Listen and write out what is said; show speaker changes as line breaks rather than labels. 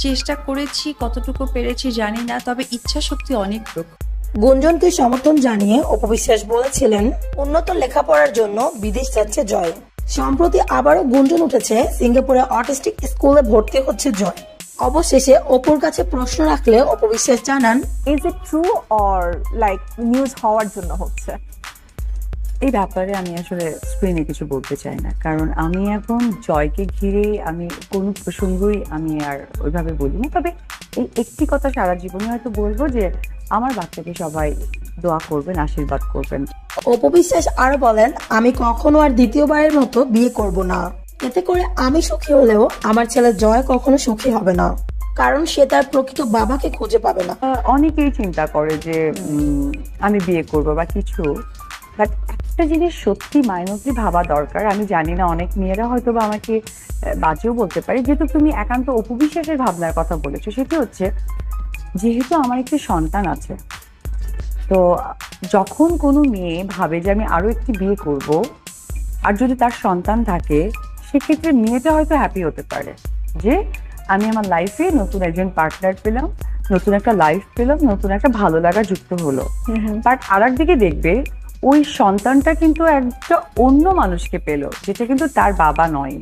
চেষ্টা করেছি, কতটুকু পেরেছি জানি না, তবে ইচ্ছা শক্তি অনেক প্রখর।
গুঞ্জনকে সমর্থন জানিয়ে অপু বিশ্বাস বলেছিলেন, উন্নত লেখাপড়ার জন্য বিদেশ যাচ্ছে জয়। সম্প্রতি আবারও গুঞ্জন উঠেছে, সিঙ্গাপুরে অটিস্টিক স্কুলে ভর্তি হচ্ছে জয়। অবশেষে অপুর কাছে প্রশ্ন রাখলে অপু বিশ্বাস জানান,
is it true or like news হওয়ার জন্য হচ্ছে?
এই ব্যাপারে আমি আসলে স্ক্রিনে কিছু বলতে চাই না, কারণ আমি এখন জয়কে ঘিরে আমি কোনো প্রসঙ্গই আমি আর ওইভাবে বলি না। তবে এই একটি কথা সারা জীবনে হয়তো বলবো যে আমার বাচ্চাকে সবাই দোয়া করবেন, আশীর্বাদ করবেন।
অপু বিশ্বাস আরো বলেন, আমি কখনো আর দ্বিতীয়বারের মতো বিয়ে করব না। এতে করে আমি সুখী হলেও আমার ছেলে জয় কখনো সুখী হবে না, কারণ সে তার প্রকৃত বাবাকে খুঁজে পাবে না।
অনেকেই চিন্তা করে যে আমি বিয়ে করবো বা কিছু, বাট একটা জিনিস সত্যি মাইনসলি ভাবা দরকার। আমি জানি না, অনেক মেয়েরা হয়তো বা আমাকে বাজেও বলতে পারে, যেহেতু তুমি একান্ত অপু বিশ্বাসের ভাবনার কথা বলেছো, সেটি হচ্ছে যেহেতু আমার একটি সন্তান আছে, তো যখন কোনো মেয়ে ভাবে যে আমি আরো একটি বিয়ে করব, আর যদি তার সন্তান থাকে, সেক্ষেত্রে মেয়েটা হয়তো হ্যাপি হতে পারে যে আমি আমার লাইফে নতুন একজন পার্টনার পেলাম, নতুন একটা লাইফ পেলাম, নতুন একটা ভালো লাগা যুক্ত হলো। বাট আর একদিকে দেখবে ওই সন্তানটা কিন্তু একটা অন্য মানুষকে পেলো, যেটা কিন্তু তার বাবা নয়।